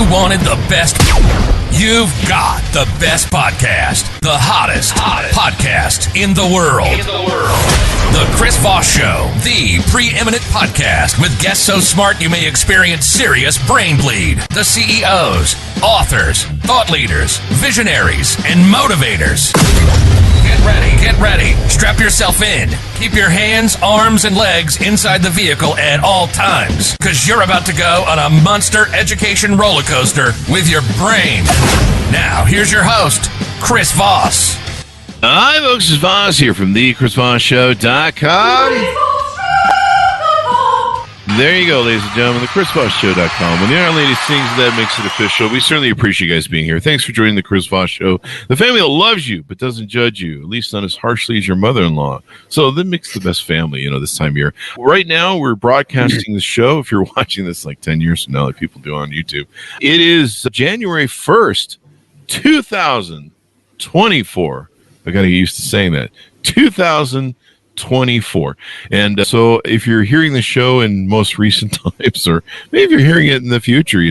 you wanted the best, you've got the best podcast. The hottest podcast in the world. The Chris Voss Show, the preeminent podcast with guests so smart you may experience serious brain bleed. The CEOs, authors, thought leaders, visionaries, and motivators. Get ready. Strap yourself in. Keep your hands, arms, and legs inside the vehicle at all times, because you're about to go on a monster education roller coaster with your brain. Now, here's your host, Chris Voss. Hi, folks. It's Voss here from thechrisvossshow.com. There you go, ladies and gentlemen, thechrisvossshow.com. When the Iron Lady sings, that makes it official. We certainly appreciate you guys being here. Thanks for joining the Chris Voss Show. The family that loves you but doesn't judge you, at least not as harshly as your mother-in-law. So that makes the best family, this time of year. Right now, we're broadcasting the show. If you're watching this like 10 years from now, like people do on YouTube, it is January 1st, 2024. I got to get used to saying that. 2024. And so if you're hearing the show in most recent times, or maybe if you're hearing it in the future,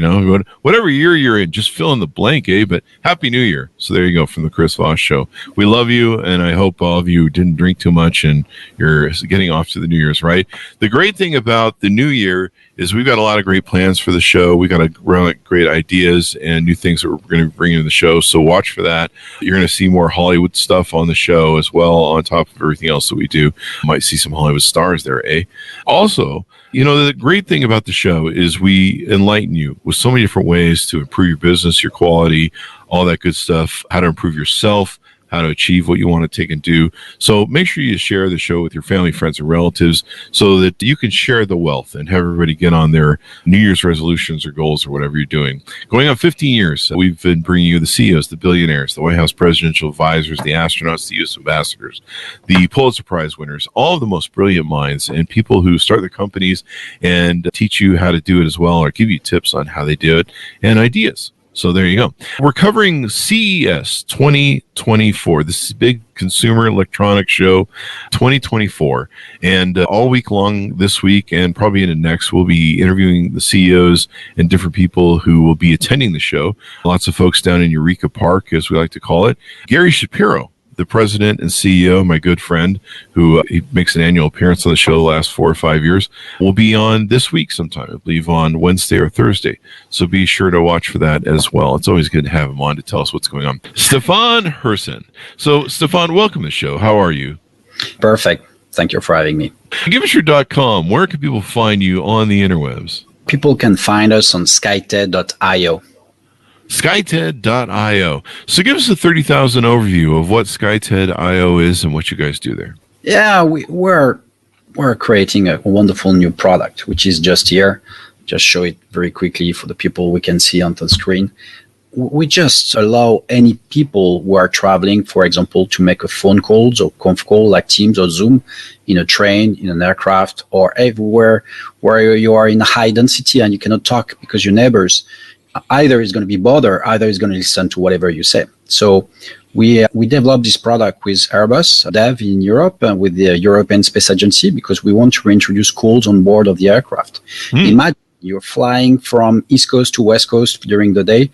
whatever year you're in, just fill in the blank, But Happy New Year. So there you go from the Chris Voss Show. We love you, and I hope all of you didn't drink too much and you're getting off to the New Year's, right? The great thing about the New Year is we've got a lot of great plans for the show. We got great ideas and new things that we're going to bring into the show. So watch for that. You're going to see more Hollywood stuff on the show as well, on top of everything else that we do. Might see some Hollywood stars there, Also, the great thing about the show is we enlighten you with so many different ways to improve your business, your quality, all that good stuff, how to improve yourself, how to achieve what you want to take and do. So make sure you share the show with your family, friends, and relatives so that you can share the wealth and have everybody get on their New Year's resolutions or goals or whatever you're doing. Going on 15 years, we've been bringing you the CEOs, the billionaires, the White House presidential advisors, the astronauts, the U.S. ambassadors, the Pulitzer Prize winners, all of the most brilliant minds and people who start their companies and teach you how to do it as well, or give you tips on how they do it and ideas. So there you go. We're covering CES 2024. This is big consumer electronics show 2024. And all week long this week and probably into next, we'll be interviewing the CEOs and different people who will be attending the show. Lots of folks down in Eureka Park, as we like to call it. Gary Shapiro, the president and CEO, my good friend, who he makes an annual appearance on the show the last 4 or 5 years, will be on this week sometime, I believe on Wednesday or Thursday. So be sure to watch for that as well. It's always good to have him on to tell us what's going on. Stéphane Hersen. So, Stefan, welcome to the show. How are you? Perfect. Thank you for having me. Give us your .com. Where can people find you on the interwebs? People can find us on SkyTed.io. SkyTed.io. So give us a 30,000 overview of what SkyTed.io is and what you guys do there. Yeah, we're creating a wonderful new product, which is just here. Just show it very quickly for the people we can see on the screen. We just allow any people who are traveling, for example, to make a phone calls or conf call like Teams or Zoom in a train, in an aircraft, or everywhere where you are in a high density and you cannot talk because your neighbors either is going to be bothered, either is going to listen to whatever you say. So we developed this product with Airbus Dev in Europe with the European Space Agency because we want to reintroduce calls on board of the aircraft. Imagine you're flying from East Coast to West Coast during the day.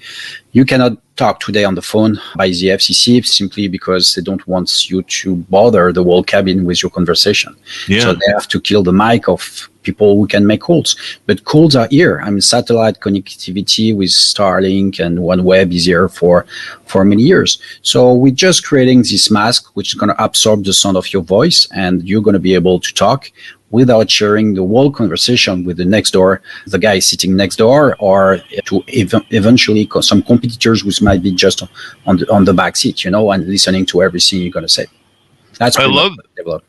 You cannot talk today on the phone by the FCC simply because they don't want you to bother the whole cabin with your conversation. Yeah. So they have to kill the mic of people who can make calls. But calls are here. Satellite connectivity with Starlink and OneWeb is here for many years. So we're just creating this mask which is going to absorb the sound of your voice, and you're going to be able to talk without sharing the whole conversation with the next door, the guy sitting next door, or to eventually some competitors which might be just on the back seat, and listening to everything you're going to say. That's what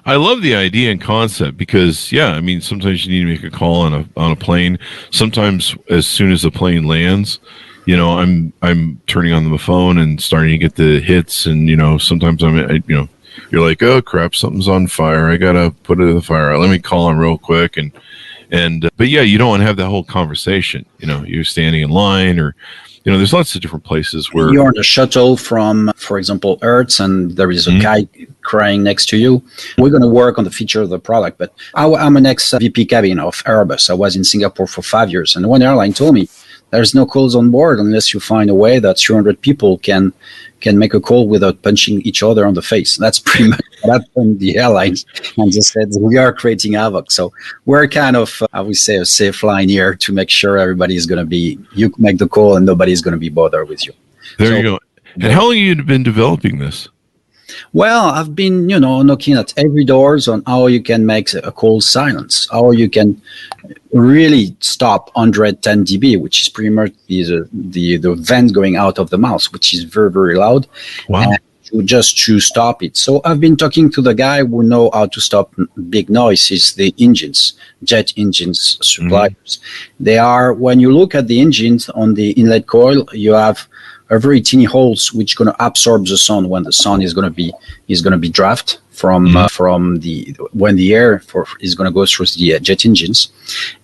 I love the idea and concept because, sometimes you need to make a call on a plane. Sometimes as soon as the plane lands, I'm turning on the phone and starting to get the hits, and sometimes you're like, oh crap, something's on fire. I gotta put it in the fire. Let me call him real quick, but you don't want to have that whole conversation. You're standing in line, or there's lots of different places where you're on a shuttle from, for example, Earth, and there is a guy crying next to you. We're going to work on the feature of the product, but I'm an ex-VP cabin of Airbus. I was in Singapore for 5 years, and one airline told me there's no calls on board unless you find a way that 300 people can make a call without punching each other on the face. That's pretty much what happened the airlines, and they said we are creating havoc. So we're kind of, I would say, a safe line here to make sure everybody is going to be, you make the call and nobody's going to be bothered with you. There you go. And how long have you been developing this? Well, I've been, knocking at every doors on how you can make a call silence, how you can really stop 110 dB, which is pretty much the vent going out of the mouth, which is very, very loud. Wow. And to stop it. So I've been talking to the guy who know how to stop big noises, the engines, jet engines suppliers. They are, when you look at the engines on the inlet coil, you have a very teeny holes which going to absorb the sound when the sound is going to be draft from when the air is going to go through the jet engines,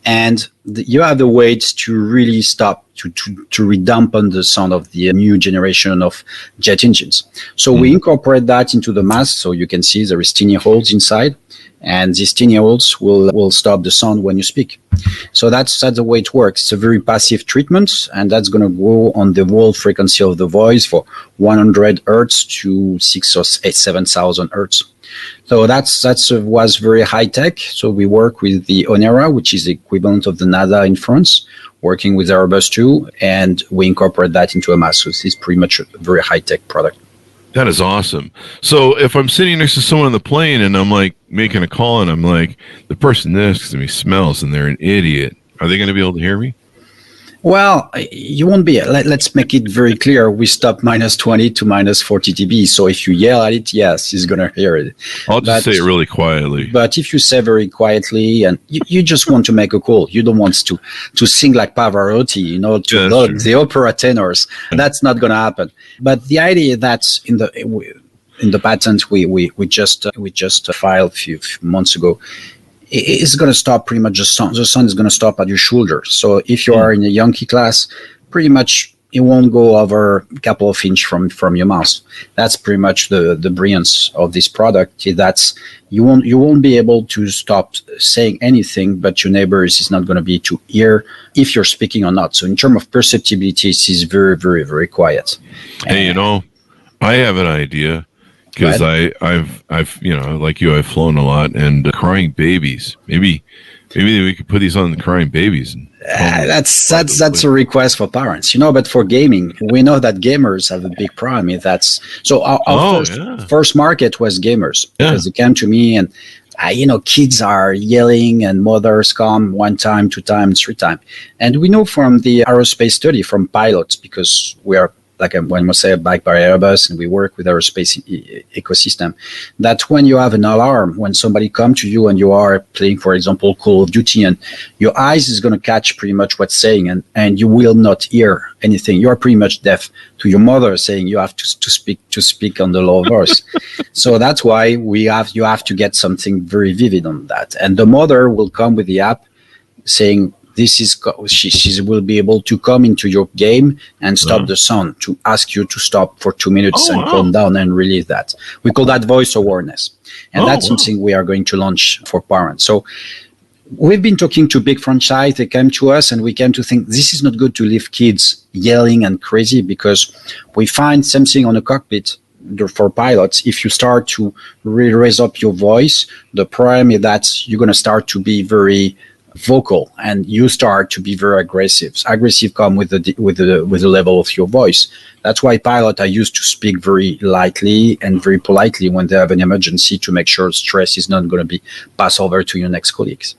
and you have the weight to really stop to redampen the sound of the new generation of jet engines. So we incorporate that into the mask, so you can see there is teeny holes inside, and these teeny holes will stop the sound when you speak. So that's the way it works. It's a very passive treatment, and that's going to go on the whole frequency of the voice for 100 hertz to 6 or 7,000 hertz. So that was very high tech. So we work with the Onera, which is the equivalent of the NASA in France, working with Airbus too, and we incorporate that into a mask. So this is pretty much a very high tech product. That is awesome. So if I'm sitting next to someone on the plane and I'm like making a call and I'm like, the person next to me smells and they're an idiot, are they going to be able to hear me? Well, you won't be. Let's make it very clear. We stop minus 20 to minus 40 dB. So if you yell at it, yes, he's going to hear it. I'll just say it really quietly. But if you say very quietly and you just want to make a call, you don't want to sing like Pavarotti, to the opera tenors, that's not going to happen. But the idea that's in the patent we just filed a few months ago, it's going to stop pretty much the sun. The sun is going to stop at your shoulder. So if you are in a Yankee class, pretty much it won't go over a couple of inches from your mouth. That's pretty much the brilliance of this product. That's you won't be able to stop saying anything, but your neighbors is not going to be to hear if you're speaking or not. So in terms of perceptibility, it is very, very, very quiet. Hey, I have an idea. Because I've like you, I've flown a lot, and crying babies. Maybe we could put these on the crying babies. That's a request for parents, But for gaming, we know that gamers have a big problem. Our first market was gamers because they came to me and. Kids are yelling and mothers come 1 time, 2 times, 3 times. And we know from the aerospace study from pilots, because we are like when we say backed by Airbus and we work with aerospace ecosystem, that when you have an alarm, when somebody comes to you and you are playing, for example, Call of Duty, and your eyes is going to catch pretty much what's saying, and you will not hear anything. You are pretty much deaf to your mother saying you have to speak on the low voice. So that's why you have to get something very vivid on that. And the mother will come with the app saying, she will be able to come into your game and stop the sound, to ask you to stop for 2 minutes and calm down and release that. We call that voice awareness. And that's something we are going to launch for parents. So we've been talking to big franchise. They came to us and we came to think this is not good to leave kids yelling and crazy, because we find something on the cockpit for pilots. If you start to really raise up your voice, the problem is that you're going to start to be very vocal and you start to be very aggressive. Aggressive come with the level of your voice. That's why pilots are used to speak very lightly and very politely when they have an emergency, to make sure stress is not going to be passed over to your next colleagues.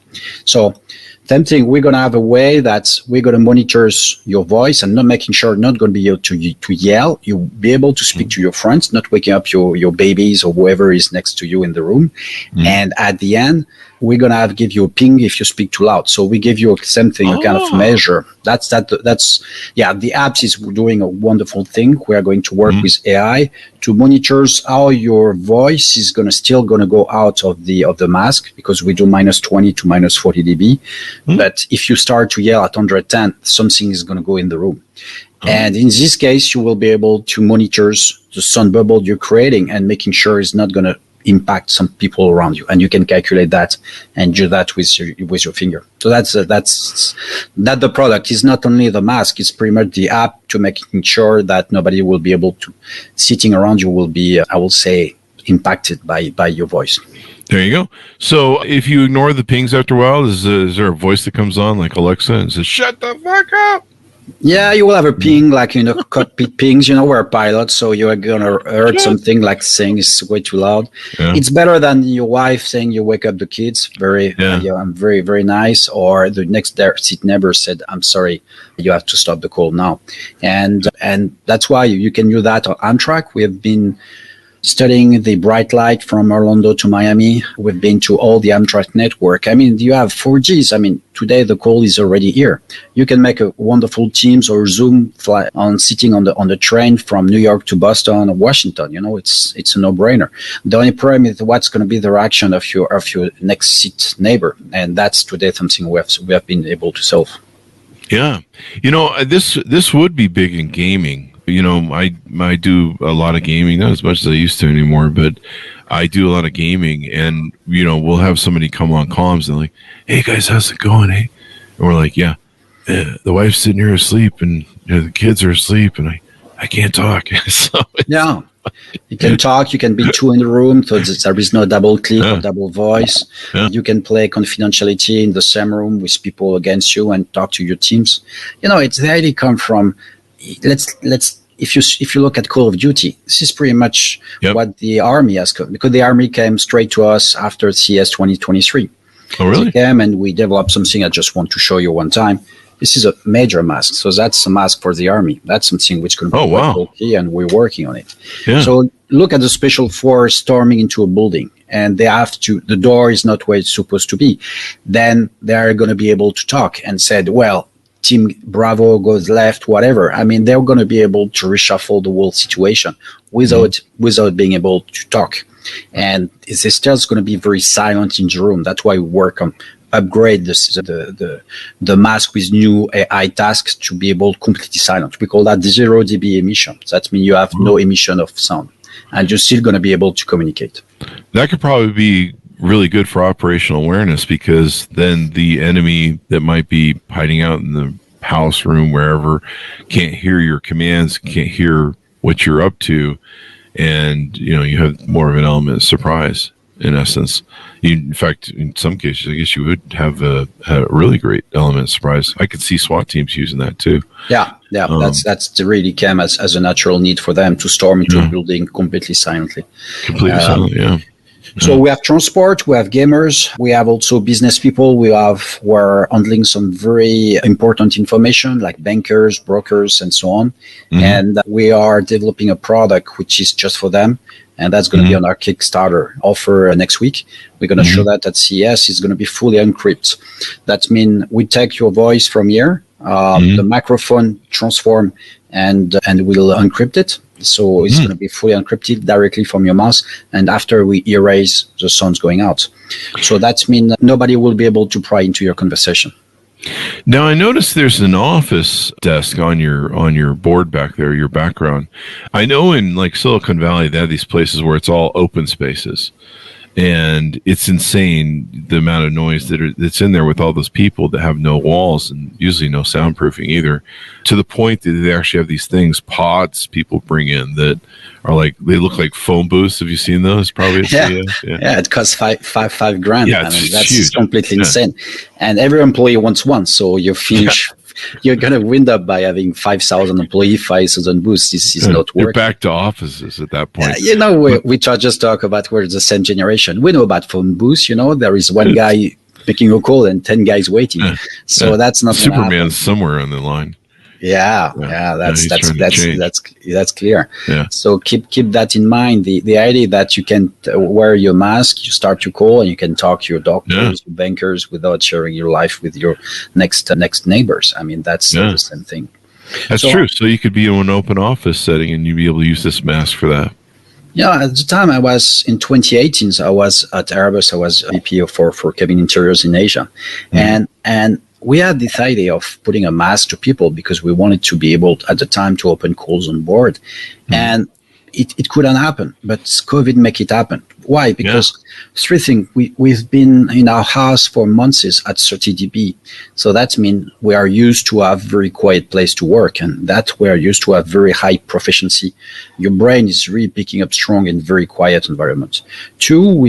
So same thing, we're going to have a way that we're going to monitor your voice and not making sure not going to be able to yell. You'll be able to speak to your friends, not waking up your babies or whoever is next to you in the room. And at the end, we're going to give you a ping if you speak too loud. So we give you something, a kind of measure. The apps is doing a wonderful thing. We are going to work with AI to monitor how your voice is still going to go out of the mask, because we do minus 20 to minus 40 dB. But if you start to yell at 110, something is going to go in the room. And in this case, you will be able to monitor the sound bubble you're creating and making sure it's not going to impact some people around you, and you can calculate that and do that with your finger. So that's that the product is not only the mask; it's pretty much the app to making sure that nobody will be able to sitting around you will be, I will say, impacted by your voice. There you go. So if you ignore the pings after a while, is there a voice that comes on like Alexa and says, "Shut the fuck up"? Yeah, you will have a ping, like, cockpit pings, we're pilots, so you're going to hear something like saying it's way too loud. Yeah. It's better than your wife saying you wake up the kids. I'm very, very nice. Or the next seat neighbor said, "I'm sorry, you have to stop the call now." And that's why you can do that on Amtrak. We have been studying the bright light from Orlando to Miami. We've been to all the Amtrak network. I mean, you have 4Gs. I mean, today the call is already here. You can make a wonderful Teams or Zoom flight on sitting on the train from New York to Boston or Washington. It's a no-brainer. The only problem is what's going to be the reaction of your next seat neighbor, and that's today something we have been able to solve. Yeah, this would be big in gaming. I do a lot of gaming, not as much as I used to anymore, but I do a lot of gaming, and we'll have somebody come on comms and like, "Hey guys, how's it going? Hey," and we're like, "Yeah, the wife's sitting here asleep, and the kids are asleep, and I can't talk." So yeah, you can talk. You can be two in the room, so there is no double click or double voice. Yeah. You can play confidentiality in the same room with people against you and talk to your teams. It's the idea come from. Let's if you look at Call of Duty, this is pretty much what the Army has come, because the Army came straight to us after CES 2023. Oh, really? They came and we developed something I just want to show you one time. This is a major mask. So that's a mask for the Army. That's something which can be bulky, and we're working on it. Yeah. So look at the special force storming into a building, and the door is not where it's supposed to be. Then they are going to be able to talk and said, well, Team Bravo goes left, whatever. I mean, they're going to be able to reshuffle the whole situation without being able to talk. And it's still going to be very silent in the room. That's why we work on upgrade the mask with new AI tasks to be able completely silent. We call that 0 dB emission. That means you have no emission of sound, and you're still going to be able to communicate. That could probably be really good for operational awareness, because then the enemy that might be hiding out in the house, room, wherever, can't hear your commands, can't hear what you're up to, and you have more of an element of surprise in essence. In fact, in some cases, I guess you would have a really great element of surprise. I could see SWAT teams using that too. Yeah, that's really came as a natural need for them to storm into a building completely silently. Completely silent, yeah. So we have transport, we have gamers, we have also business people. We're handling some very important information like bankers, brokers, and so on. Mm-hmm. And we are developing a product which is just for them. And that's going to be on our Kickstarter offer next week. We're going to show that at CES. It's going to be fully encrypted. That means we take your voice from here, the microphone transform, and we'll encrypt it. So it's going to be fully encrypted directly from your mouse. And after we erase the sounds going out. So that means nobody will be able to pry into your conversation. Now, I noticed there's an office desk on your board back there, your background. I know in like Silicon Valley, they have these places where it's all open spaces. And it's insane the amount of noise that's in there with all those people that have no walls and usually no soundproofing either, to the point that they actually have these things, pods people bring in that are like, they look like phone booths. Have you seen those? Probably. Yeah, it costs $5 grand. Yeah, that's huge. Completely insane. And every employee wants one. So you finish. You're going to wind up by having 5,000 employees, 5,000 booths. This is not working. You're back to offices at that point. We just talk about we're the same generation. We know about phone booths. There is one guy making a call and 10 guys waiting. So that's not Superman's somewhere on the line. That's clear. Yeah. So keep that in mind. The idea that you can wear your mask, you start your call, and you can talk to your doctors, your bankers, without sharing your life with your next neighbors. I mean, that's the same thing. That's true. So you could be in an open office setting, and you'd be able to use this mask for that. Yeah, at the time I was in 2018. So I was at Airbus. I was VP for cabin interiors in Asia, and we had this idea of putting a mask to people because we wanted to be able, at the time, to open calls on board. And it couldn't happen, but COVID make it happen. Why? Because three things. We've been in our house for months at 30 dB. So that means we are used to have very quiet place to work, and that we are used to have very high proficiency. Your brain is really picking up strong in very quiet environments. Two,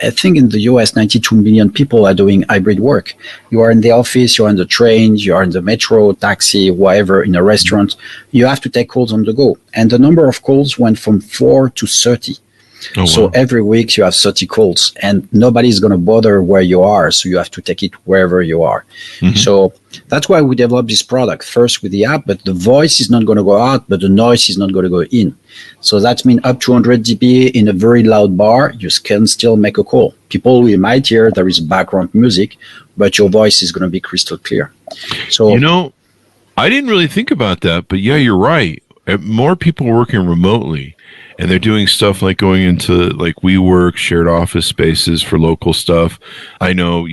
I think in the US, 92 million people are doing hybrid work. You are in the office, you're on the train, you're in the metro, taxi, whatever, in a restaurant. You have to take calls on the go. And the number of calls went from 4 to 30. Oh, wow. So every week you have 30 calls, and nobody's going to bother where you are. So you have to take it wherever you are. Mm-hmm. So that's why we developed this product first with the app, but the voice is not going to go out, but the noise is not going to go in. So that means up to 100 dB in a very loud bar, you can still make a call. People might hear there is background music, but your voice is going to be crystal clear. So, I didn't really think about that, but yeah, you're right. More people working remotely, and they're doing stuff like going into like WeWork, shared office spaces for local stuff. I know,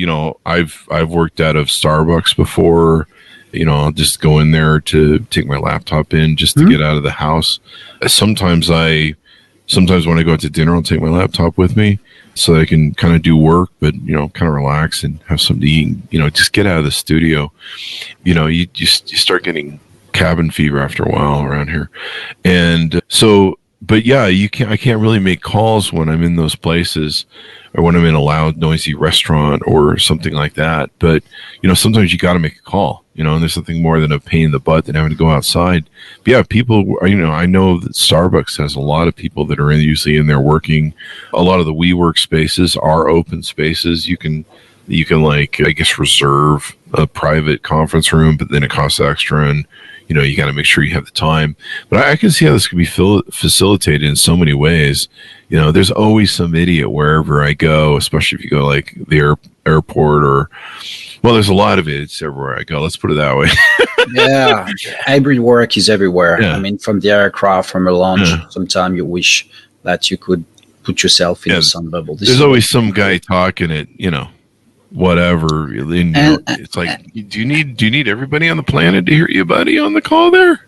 I've worked out of Starbucks before. I'll just go in there to take my laptop in just to get out of the house. Sometimes when I go out to dinner, I'll take my laptop with me so that I can kind of do work, but, kind of relax and have something to eat, just get out of the studio. You start getting cabin fever after a while around here. And so, but yeah, I can't really make calls when I'm in those places or when I'm in a loud, noisy restaurant or something like that. But, sometimes you got to make a call, and there's something more than a pain in the butt than having to go outside. But yeah, people, I know that Starbucks has a lot of people that are usually in there working. A lot of the WeWork spaces are open spaces. You can like, I guess, reserve a private conference room, but then it costs extra, and you got to make sure you have the time. But I can see how this could be facilitated in so many ways. There's always some idiot wherever I go, especially if you go like the airport or, well, there's a lot of idiots everywhere I go. Let's put it that way. Yeah, hybrid work is everywhere. Yeah. I mean, from the aircraft, from a lounge, sometimes you wish that you could put yourself in some bubble. There's always some guy talking at, whatever. It's like, do you need everybody on the planet to hear you, buddy, on the call there?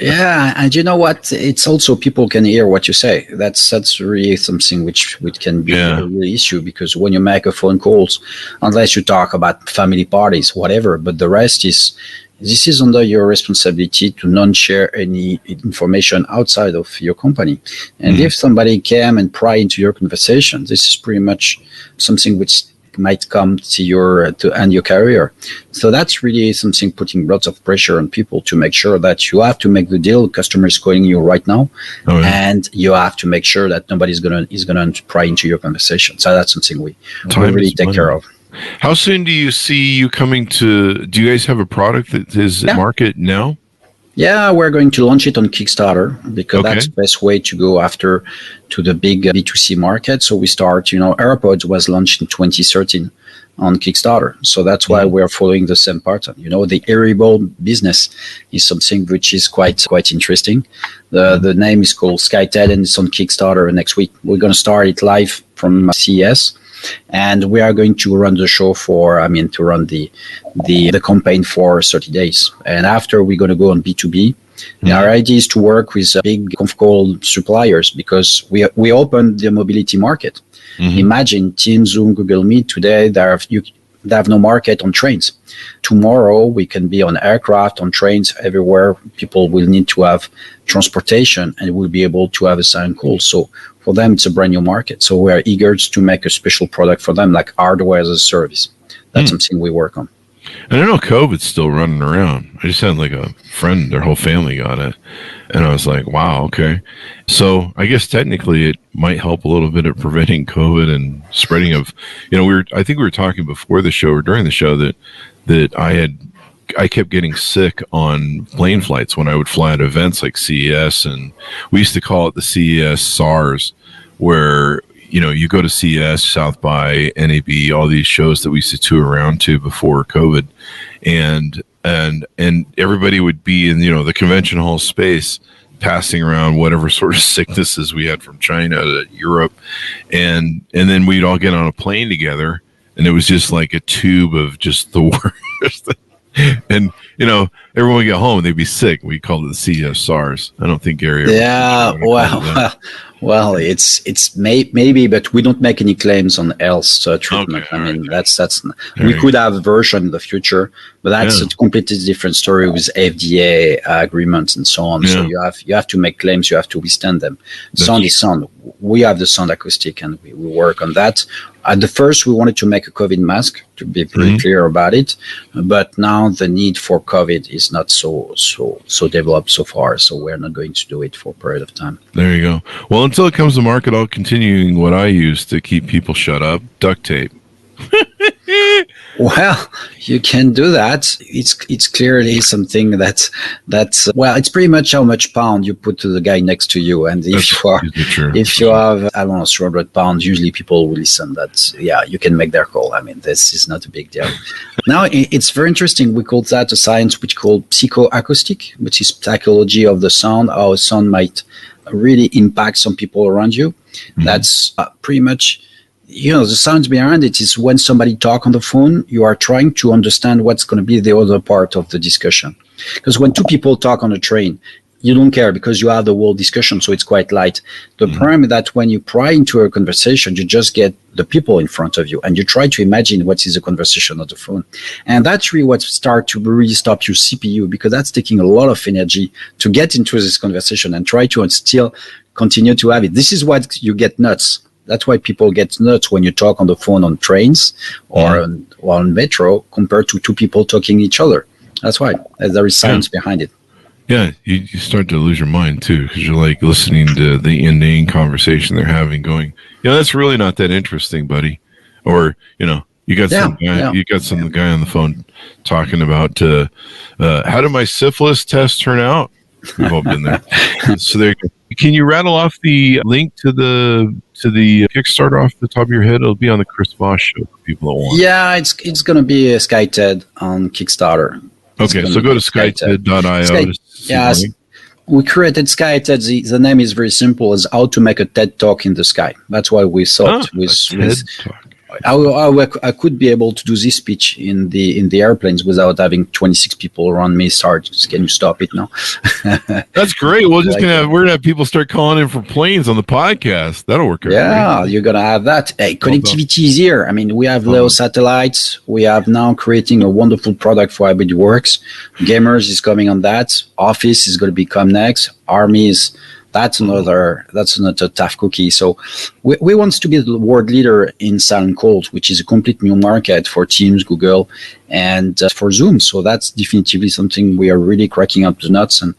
Yeah, and you know what? It's also people can hear what you say. That's really something which can be a real issue, because when you make a phone calls, unless you talk about family parties, whatever, but the rest is. This is under your responsibility to not share any information outside of your company. And if somebody came and pry into your conversation, this is pretty much something which might come to end your career. So that's really something putting lots of pressure on people to make sure that you have to make the deal. Customer is calling you right now, and you have to make sure that nobody's gonna pry into your conversation. So that's something we really take care of. How soon do you see you coming to? Do you guys have a product that is market now? Yeah, we're going to launch it on Kickstarter, because that's the best way to go after to the big B2C market. So we start, AirPods was launched in 2013 on Kickstarter. So that's why we're following the same pattern. The hearable business is something which is quite interesting. The name is called SkyTed, and it's on Kickstarter next week. We're going to start it live from CES. And we are going to run the show to run the campaign for 30 days. And after, we're going to go on B2B. Mm-hmm. Our idea is to work with big conf call suppliers, because we opened the mobility market. Mm-hmm. Imagine Teams, Zoom, Google Meet today, they have no market on trains. Tomorrow, we can be on aircraft, on trains, everywhere. People will need to have transportation, and we'll be able to have a silent call. So for them, it's a brand new market. So we are eager to make a special product for them, like hardware as a service. That's something we work on. And I know COVID's still running around. I just had like a friend, their whole family got it. And I was like, wow, okay. So I guess technically it might help a little bit at preventing COVID and spreading of, I think we were talking before the show or during the show that I kept getting sick on plane flights when I would fly at events like CES, and we used to call it the CES SARS, where, you go to CES, South by, NAB, all these shows that we used to tour around to before COVID, and everybody would be in, the convention hall space, passing around whatever sort of sicknesses we had from China to Europe, and then we'd all get on a plane together, and it was just like a tube of just the worst. And, everyone would get home and they'd be sick. We called it the CES SARS. I don't think Gary ever. Yeah, well, it's maybe, but we don't make any claims on health treatment. Okay, I mean, right. that's we could have a version in the future, but that's a completely different story with FDA agreements and so on. So you have to make claims, you have to withstand them. Sound is sound. We have the sound acoustic, and we work on that. At the first, we wanted to make a COVID mask, to be pretty clear about it. But now the need for COVID is not so developed so far. So we're not going to do it for a period of time. There you go. Well, until it comes to market, I'll continue what I use to keep people shut up: duct tape. Well, you can do that. It's clearly something that's well, it's pretty much how much pound you put to the guy next to you, and if you have, I don't know, 300 pounds, usually people will listen. That you can make their call. I mean, this is not a big deal. Now it's very interesting. We call that a science which called psychoacoustic, which is psychology of the sound, how a sound might really impact some people around you. That's pretty much. The science behind it is when somebody talk on the phone, you are trying to understand what's going to be the other part of the discussion. Because when two people talk on a train, you don't care because you have the whole discussion, so it's quite light. The problem is that when you pry into a conversation, you just get the people in front of you and you try to imagine what is the conversation on the phone. And that's really what start to really stop your CPU, because that's taking a lot of energy to get into this conversation and try to still continue to have it. This is what you get nuts. That's why people get nuts when you talk on the phone on trains or on metro compared to two people talking each other. That's why there is science behind it. Yeah, you start to lose your mind too, because you're like listening to the inane conversation they're having, going, that's really not that interesting, buddy. Or you got some guy on the phone talking about how did my syphilis test turn out? We've all been there. So there. Can you rattle off the link to the Kickstarter off the top of your head? It'll be on the Chris Voss Show for people that want. Yeah, it's going to be a SkyTed on Kickstarter. Okay, so go to skyted.io. Yes, we created SkyTed. The name is very simple. It's how to make a TED Talk in the sky. That's why we thought I could be able to do this speech in the airplanes without having 26 people around me start. Can you stop it now? That's great. We're gonna have people start calling in for planes on the podcast. That'll work out. Yeah, you're gonna have that. Hey, connectivity is here. I mean, we have LEO satellites. We have now creating a wonderful product for hybrid works. Gamers is coming on that. Office is going to become next. Armies. That's another tough cookie. So we want to be the world leader in silent calls, which is a complete new market for Teams, Google, and for Zoom. So that's definitively something we are really cracking up the nuts, and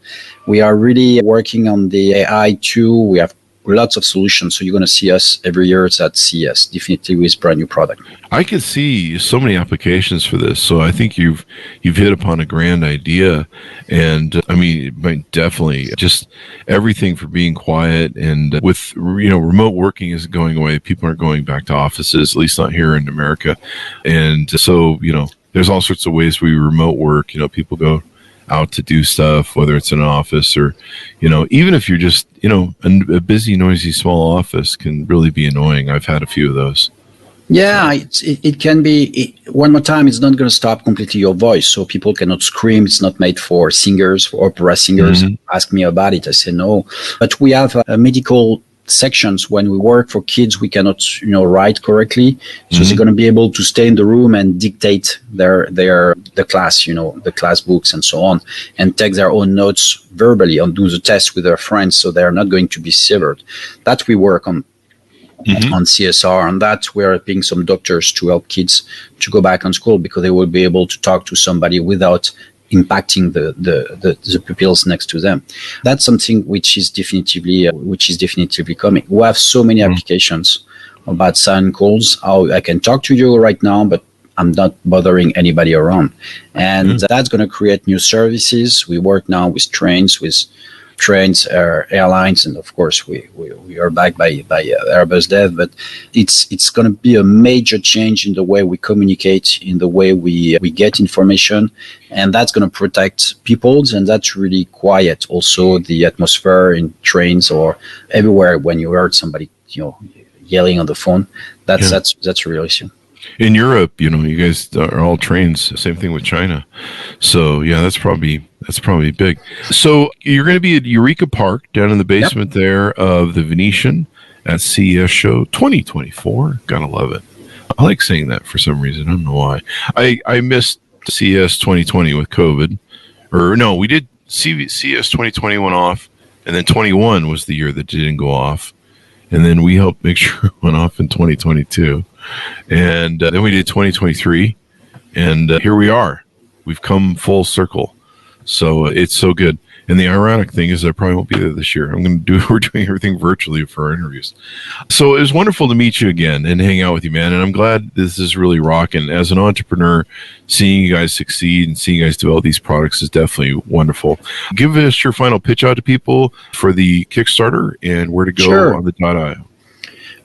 we are really working on the AI too. We have lots of solutions. So you're going to see us every year at CES, definitely with brand new product. I could see so many applications for this. So I think you've hit upon a grand idea. And I mean, definitely just everything for being quiet, and with, remote working isn't going away. People aren't going back to offices, at least not here in America. And so, there's all sorts of ways we remote work. People go out to do stuff, whether it's in an office or, even if you're just, a busy, noisy, small office can really be annoying. I've had a few of those. Yeah, it can be. One more time, it's not going to stop completely your voice. So people cannot scream. It's not made for singers, for opera singers. Ask me about it. I say no. But we have a medical sections. When we work for kids, we cannot write correctly, so they're going to be able to stay in the room and dictate the class, the class books and so on, and take their own notes verbally and do the test with their friends, so they're not going to be severed. That we work on CSR, and that we're helping some doctors to help kids to go back on school, because they will be able to talk to somebody without impacting the pupils next to them. That's something which is definitively coming. We have so many applications about silent calls. How I can talk to you right now, but I'm not bothering anybody around, and that's going to create new services. We work now with trains, airlines, and of course we are backed by Airbus Dev, but it's going to be a major change in the way we communicate, in the way we get information, and that's going to protect people, and that's really quiet. Also, the atmosphere in trains or everywhere when you heard somebody yelling on the phone, that's a real issue. In Europe, you guys are all trains. Same thing with China. So yeah, that's probably big. So you're going to be at Eureka Park down in the basement there of the Venetian at CES Show 2024. Gotta love it. I like saying that for some reason. I don't know why. I missed CES 2020 with COVID. Or no, we did CES 2020 went off, and then 21 was the year that didn't go off. And then we helped make sure it went off in 2022. And then we did 2023. And here we are. We've come full circle. So it's so good. And the ironic thing is I probably won't be there this year. We're doing everything virtually for our interviews. So it was wonderful to meet you again and hang out with you, man. And I'm glad this is really rocking. As an entrepreneur, seeing you guys succeed and seeing you guys develop these products is definitely wonderful. Give us your final pitch out to people for the Kickstarter and where to go on the .io.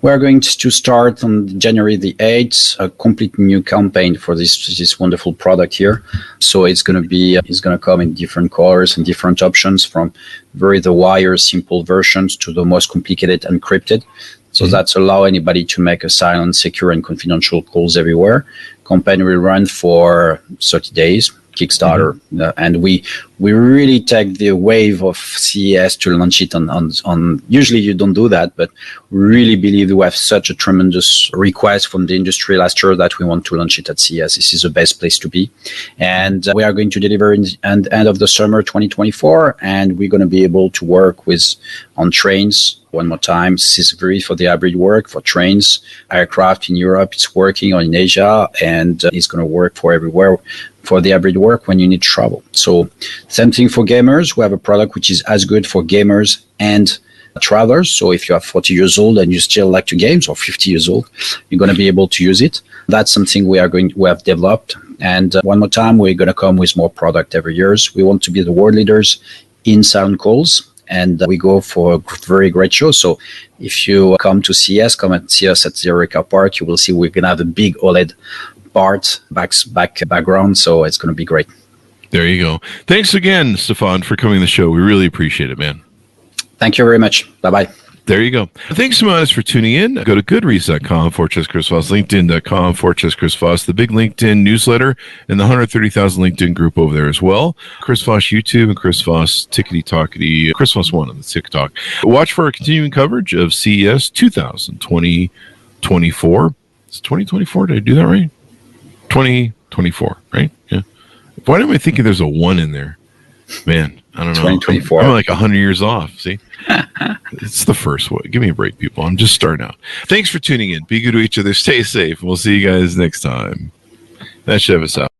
We're going to start on January the 8th, a complete new campaign for this wonderful product here. So it's going to come in different colors and different options, from the wire simple versions to the most complicated encrypted. So that's allow anybody to make a silent, secure, and confidential calls everywhere. Campaign will run for 30 days. Kickstarter, and we really take the wave of CES to launch it on. Usually you don't do that, but we really believe we have such a tremendous request from the industry last year that we want to launch it at CES. This is the best place to be, and we are going to deliver in end of the summer 2024, and we're going to be able to work on trains. One more time, this is very for the hybrid work for trains, aircraft in Europe. It's working in Asia, and it's going to work for everywhere for the hybrid work when you need travel. So same thing for gamers. We have a product which is as good for gamers and travelers. So if you are 40 years old and you still like to games, or 50 years old, you're going to be able to use it. That's something we have developed. And one more time, we're going to come with more product every year. We want to be the world leaders in silent calls. And we go for a very great show. So if you come to CES, come and see us at the Eureka Park, you will see we're going to have a big OLED background. So it's going to be great. There you go. Thanks again, Stéphane, for coming to the show. We really appreciate it, man. Thank you very much. Bye-bye. There you go. Thanks so much for tuning in. Go to goodreads.com/Chris Voss, LinkedIn.com/Chris Voss, the big LinkedIn newsletter, and the 130,000 LinkedIn group over there as well. Chris Voss YouTube and Chris Voss Tickety-Talkety, Chris Voss 1 on the TikTok. Watch for our continuing coverage of CES 2024. It's 2024. Did I do that right? 2024, right? Yeah. Why am I thinking there's a 1 in there? Man, I don't know. 2024. I'm like 100 years off. See? It's the first one. Give me a break, people. I'm just starting out. Thanks for tuning in. Be good to each other. Stay safe. We'll see you guys next time. That should have us out.